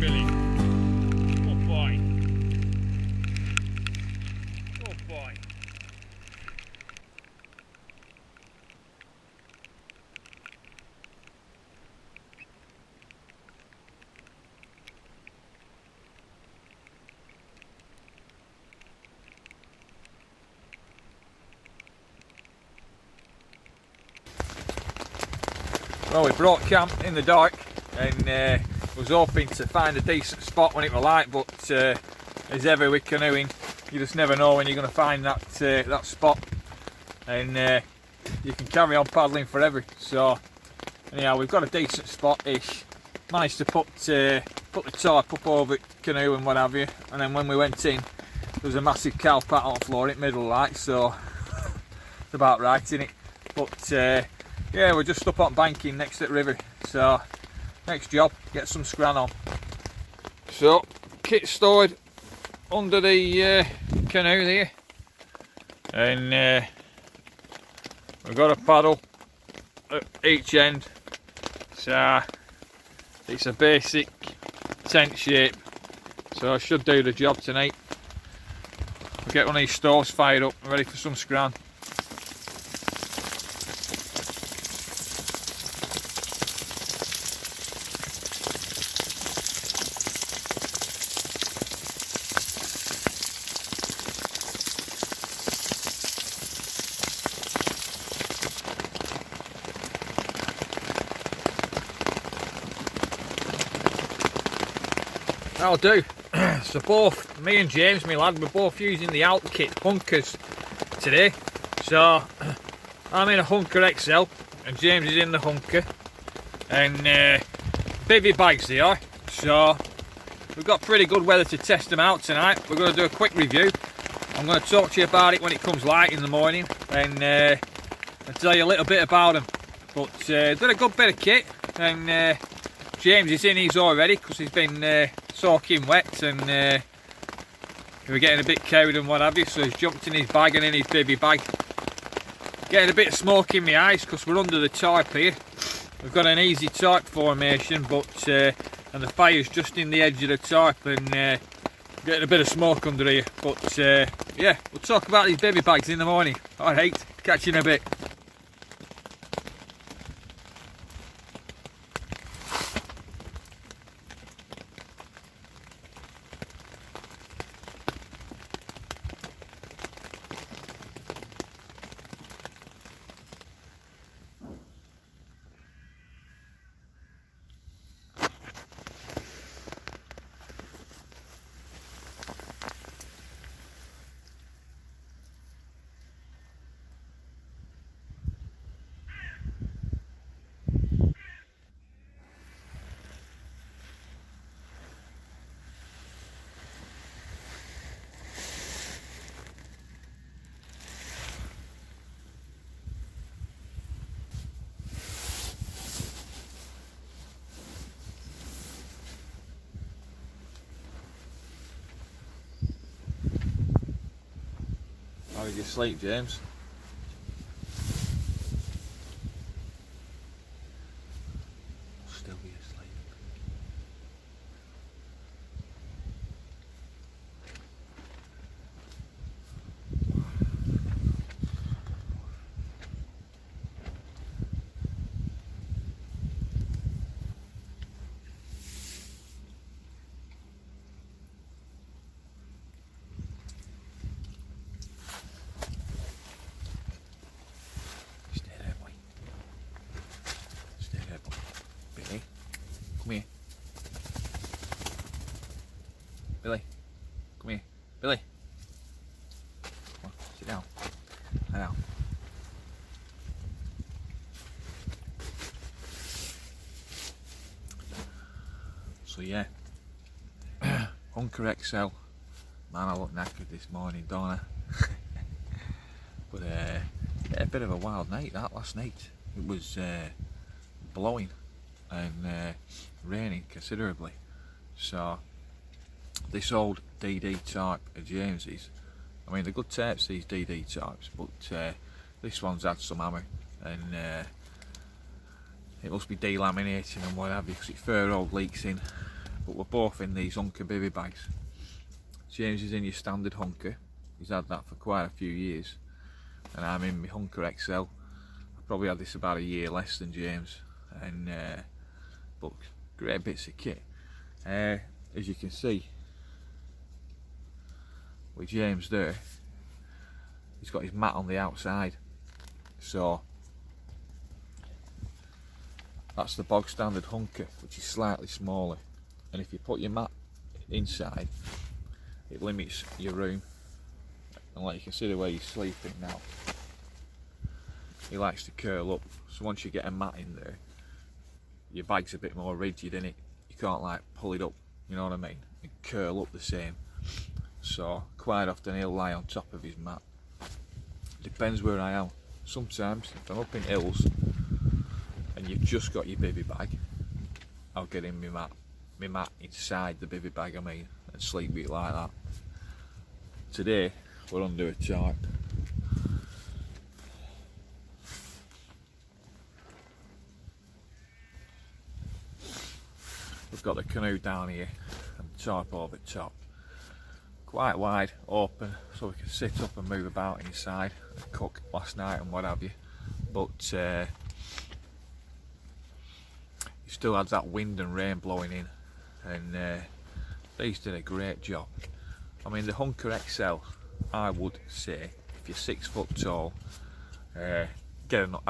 Billy. Good boy. Good boy. Well, we brought camp in the dark and was hoping to find a decent spot when it was light, but as ever with canoeing, you just never know when you're going to find that that spot, and you can carry on paddling forever. So anyhow, we've got a decent spot-ish. Managed to put the tarp up over the canoe and what have you, and then when we went in, there was a massive cow pat on the floor in the middle of the light, so it's about right, isn't it? But yeah, we're just up on banking next to the river, so next job, get some scran on. So, kit stored under the canoe there, and we've got a paddle at each end, so it's a basic tent shape, so I should do the job tonight. We'll get one of these stoves fired up and ready for some scran. That'll do. So both me and James, my lad, we're both using the Alpkit Hunkers today. So I'm in a Honker XL and James is in the Honker, and Bivi bags they are. So we've got pretty good weather to test them out tonight. We're going to do a quick review. I'm going to talk to you about it when it comes light in the morning, and I'll tell you a little bit about them. But they're a good bit of kit, and James is in his already because he's been soaking wet, and he was getting a bit cowed and what have you, so he's jumped in his bag and in his Bivi bag. Getting a bit of smoke in my eyes because we're under the tarp here. We've got an easy tarp formation, but and the fire's just in the edge of the tarp, and getting a bit of smoke under here. But yeah, we'll talk about these Bivi bags in the morning. Alright, catch you in a bit. How did you sleep, James? Still be asleep. Come here. Billy, come here. Billy. Come on, sit down. Lie down. So yeah, Honker XL. Man, I look knackered this morning, don't I? But yeah, a bit of a wild night that last night. It was blowing and raining considerably, so this old DD tarp of James's, I mean they're good tapes, these DD tarps, but this one's had some hammer, and it must be delaminating and what have you, because it's fair old leaks in. but we're both in these Hunka Bivi bags. James is in your standard Honker, he's had that for quite a few years, and I'm in my Honker XL. I've probably had this about a year less than James, and but great bits of kit. As you can see with James there, he's got his mat on the outside, so that's the bog standard Honker, which is slightly smaller, and if you put your mat inside it limits your room, and like you can see the way he's sleeping now, he likes to curl up, so once you get a mat in there your bag's a bit more rigid in it, you can't like pull it up, you know what I mean, and curl up the same. So quite often he'll lie on top of his mat. Depends where I am. Sometimes if I'm up in hills and you've just got your bivvy bag, I'll get in my mat inside the bivvy bag, I mean, and sleep with it like that. Today we're under a tarp. We've got the canoe down here and the tarp over the top. Quite wide, open, so we can sit up and move about inside and cook last night and what have you. But it still had that wind and rain blowing in, and these did a great job. I mean, the Honker XL, I would say, if you're 6 foot tall, I'd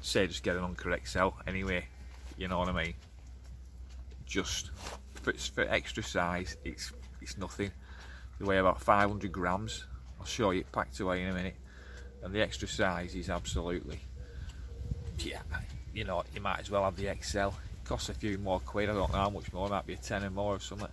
say just get an Honker XL anyway, you know what I mean. Just for extra size, it's nothing. They weigh about 500 grams. I'll show you it packed away in a minute. And the extra size is absolutely, yeah, you know, you might as well have the XL. It costs a few more quid, I don't know how much more, it might be a tenner more or something.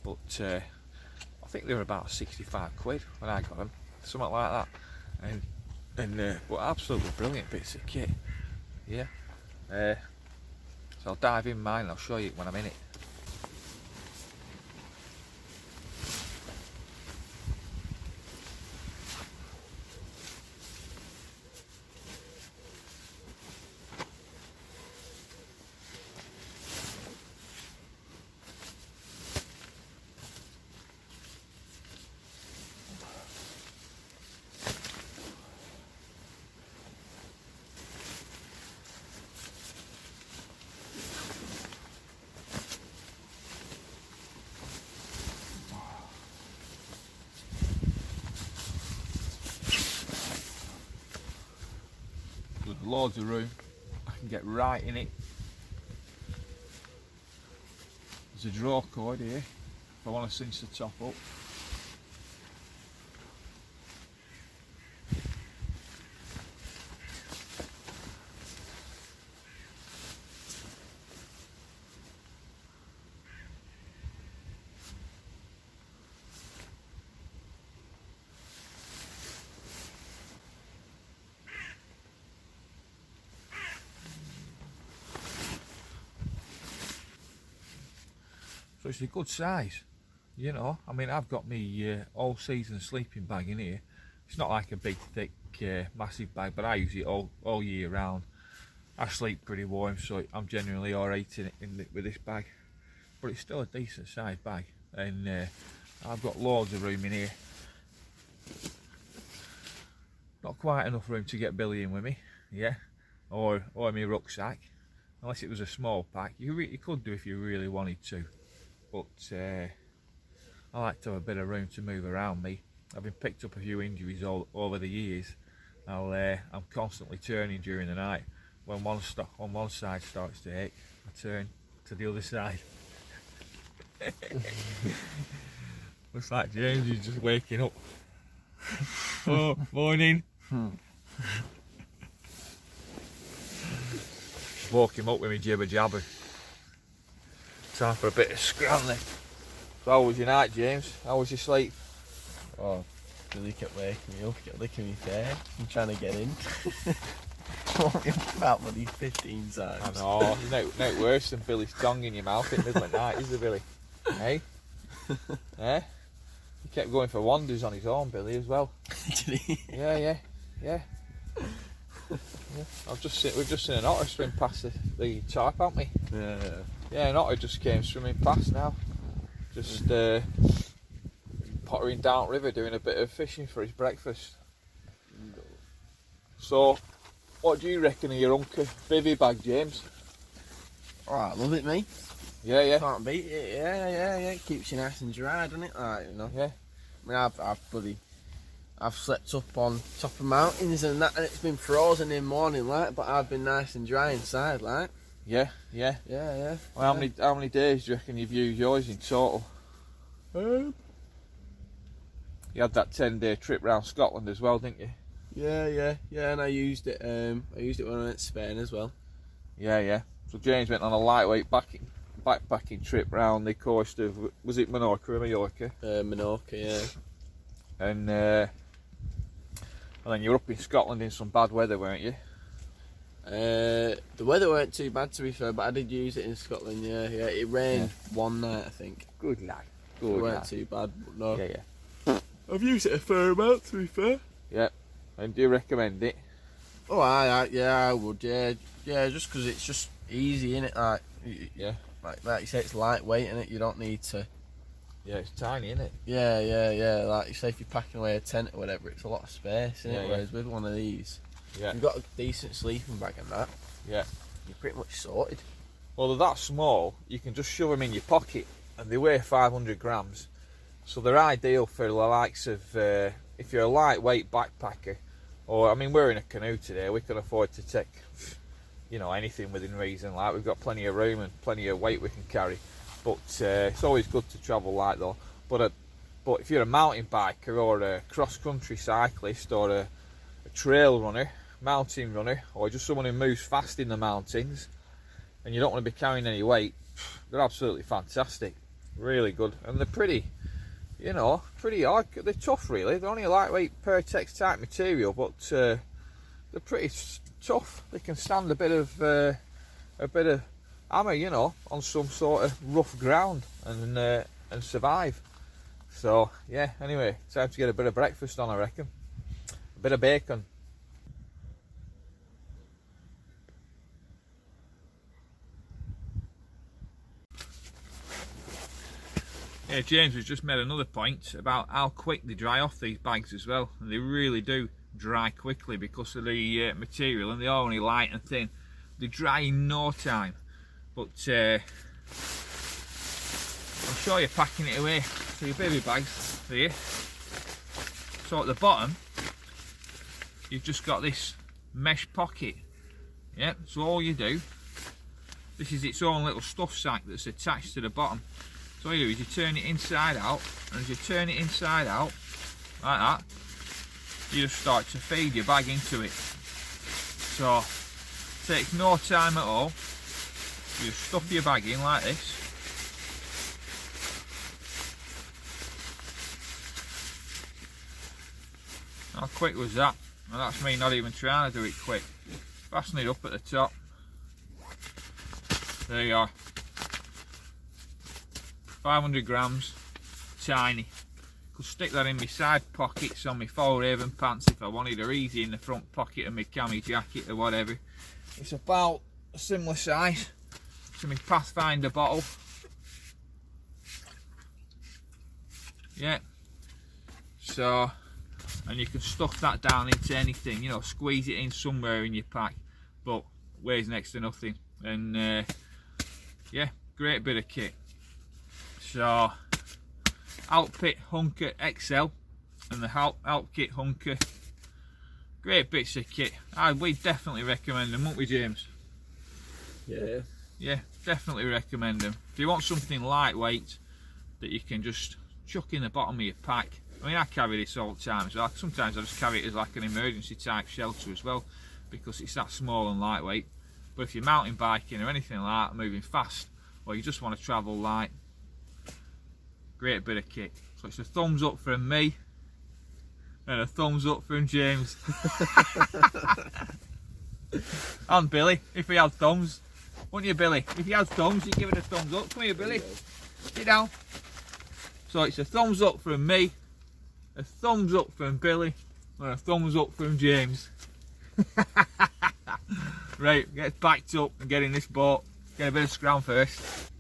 But I think they were about 65 quid when I got them, something like that. And but absolutely brilliant bits of kit, yeah. So I'll dive in mine and I'll show you when I'm in it. There's loads of room, I can get right in it. There's a draw cord here if I want to cinch the top up. So it's a good size, you know. I mean, I've got me all season sleeping bag in here. It's not like a big thick massive bag, but I use it all year round. I sleep pretty warm, so I'm generally alright with this bag, but it's still a decent sized bag, and I've got loads of room in here. Not quite enough room to get Billy in with me, yeah, or my rucksack, unless it was a small pack. You could do if you really wanted to. But I like to have a bit of room to move around me. Having picked up a few injuries all over the years, I'm constantly turning during the night. When one side starts to ache, I turn to the other side. Looks like James is just waking up. Oh, morning. Woke him up with me jibber jabber. Time for a bit of scrambling. So how was your night, James? How was your sleep? Oh, Billy kept waking me up, kept licking me face. I'm trying to get in. About bloody 15 times. I know, no worse than Billy's tongue in your mouth in the middle of the night, is there, Billy? Hey? Yeah? He kept going for wanders on his own, Billy, as well. Did he? Yeah. We've just seen an otter swim past the tarp, haven't we? Yeah. Yeah, an otter just came swimming past now. Just pottering down river doing a bit of fishing for his breakfast. So, what do you reckon of your Hunka Bivi bag, James? Alright, love it, me. Yeah, yeah. Can't beat it. Yeah. It keeps you nice and dry, doesn't it? Like, you know. Yeah. I mean, I've slept up on top of mountains and that, and it's been frozen in morning, like, but I've been nice and dry inside, like. Yeah. Yeah. Well, how many days do you reckon you've used yours in total? You had that 10-day trip round Scotland as well, didn't you? Yeah, and I used it. I used it when I went to Spain as well. Yeah. So James went on a lightweight backpacking trip round the coast of, was it Menorca or Mallorca? Menorca, yeah. And then you were up in Scotland in some bad weather, weren't you? The weather weren't too bad, to be fair, but I did use it in Scotland. Yeah. It rained one night, I think. Good lad. It weren't too bad, but no. Yeah. I've used it a fair amount, to be fair. Yeah. And do you recommend it? Oh, I would. Yeah, just because it's just easy, innit? Like, Yeah. Like you say, it's lightweight, innit? You don't need to. Yeah, it's tiny, isn't it? Yeah. Like you say, if you're packing away a tent or whatever, it's a lot of space, innit? Yeah. Whereas with one of these, you've got a decent sleeping bag and that. Yeah. You're pretty much sorted. Well, they're that small, you can just shove them in your pocket, and they weigh 500 grams. So they're ideal for the likes of, if you're a lightweight backpacker, or, I mean, we're in a canoe today, we can afford to take, you know, anything within reason. Like, we've got plenty of room and plenty of weight we can carry. But it's always good to travel light though. But if you're a mountain biker or a cross-country cyclist or a trail runner, mountain runner, or just someone who moves fast in the mountains, and you don't want to be carrying any weight, they're absolutely fantastic. Really good. And they're pretty, you know, pretty hard. They're tough, really. They're only a lightweight Pertex type material, but they're pretty tough. They can stand a bit of hammer, you know, on some sort of rough ground and survive. So yeah, anyway, time to get a bit of breakfast on, I reckon. A bit of bacon. Yeah, James has just made another point about how quick they dry off these bags as well, and they really do dry quickly because of the material, and they're only light and thin. They dry in no time. But I'll show you packing it away. So your baby bags here. So at the bottom, you've just got this mesh pocket. Yeah, so all you do, this is its own little stuff sack that's attached to the bottom. So all you do is you turn it inside out, and as you turn it inside out, like that, you just start to feed your bag into it. So it takes no time at all. You just stuff your bag in like this. How quick was that? Well, that's me not even trying to do it quick. Fasten it up at the top. There you are. 500 grams, tiny. Could stick that in my side pockets on my Forehaven pants if I wanted, or easy in the front pocket of my cami jacket or whatever. It's about a similar size to my Pathfinder bottle. Yeah. So, and you can stuff that down into anything, you know, squeeze it in somewhere in your pack, but weighs next to nothing. And yeah, great bit of kit. So, Alpkit Hunka XL and the Alpkit Hunka, great bits of kit. We definitely recommend them, won't we, James? Yeah, definitely recommend them. If you want something lightweight that you can just chuck in the bottom of your pack. I mean, I carry this all the time, so sometimes I just carry it as like an emergency type shelter as well, because it's that small and lightweight. But if you're mountain biking or anything like that, moving fast, or you just want to travel light, great bit of kit. So it's a thumbs up from me and a thumbs up from James. And Billy, if he had thumbs. Wouldn't you, Billy? If you had thumbs, you'd give it a thumbs up. Come here, Billy. Sit down. So it's a thumbs up from me, a thumbs up from Billy, and a thumbs up from James. Right, get backed up and get in this boat. Get a bit of scram first.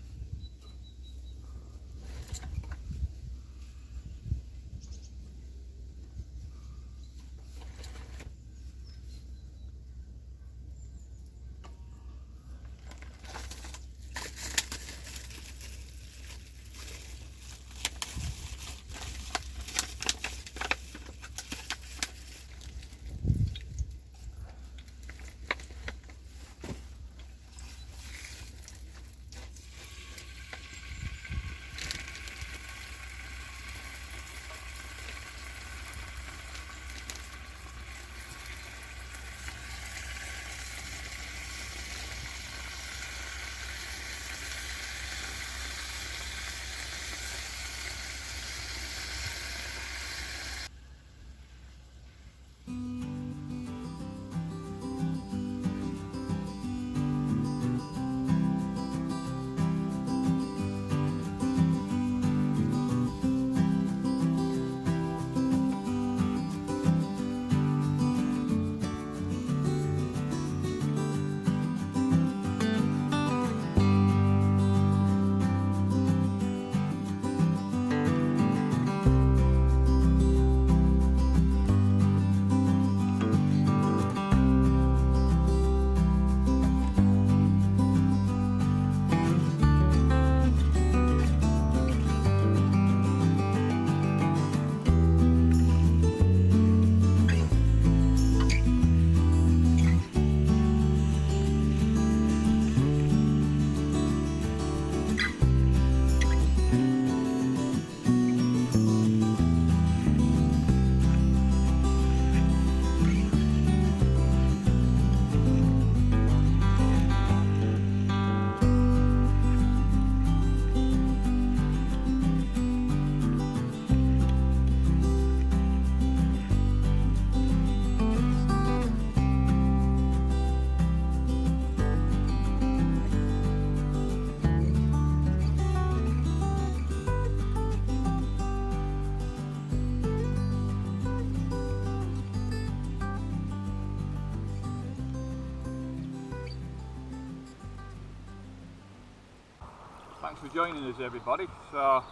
thanks for joining us everybody. So I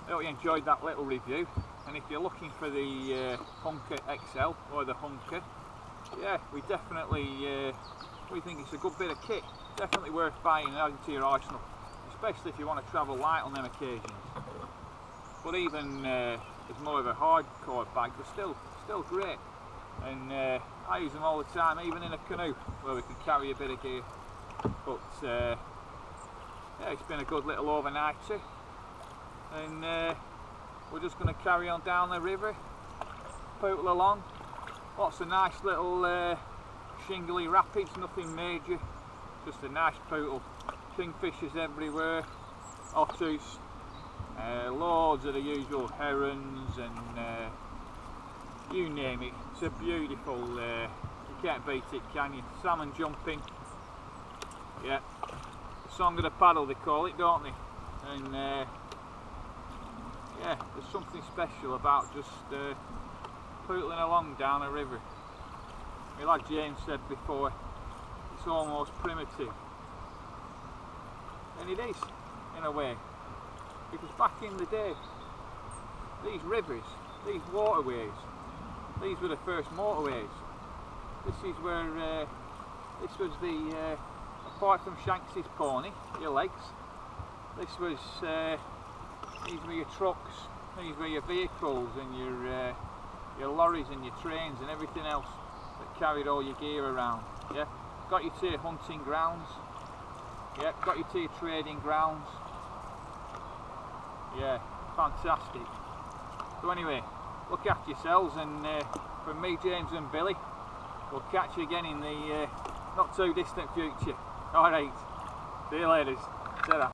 hope you enjoyed that little review, and if you're looking for the Hunker XL or the Hunker, yeah, we definitely we think it's a good bit of kit, definitely worth buying and adding to your arsenal, especially if you want to travel light on them occasions. But even as more of a hardcore bag, they're still great, and I use them all the time, even in a canoe where we can carry a bit of gear. But yeah, it's been a good little overnighter, and we're just going to carry on down the river, poodle along. Lots of nice little shingly rapids, nothing major, just a nice poodle. Kingfishers everywhere, otters, loads of the usual herons, and you name it. It's a beautiful, you can't beat it, can you? Salmon jumping, yeah, the song of the paddle they call it, don't they? And yeah, there's something special about just pootling along down a river. Like James said before, it's almost primitive, and it is in a way, because back in the day, these rivers, these waterways, these were the first motorways. This is where this was the apart from Shanks's pony, your legs, this was these were your trucks, these were your vehicles, and your lorries and your trains and everything else that carried all your gear around. Yeah, got you to your hunting grounds. Yeah, got you to your trading grounds. Yeah, fantastic. So anyway, look after yourselves, and from me, James and Billy, we'll catch you again in the not too distant future. Alright, see you later. Ta-ra.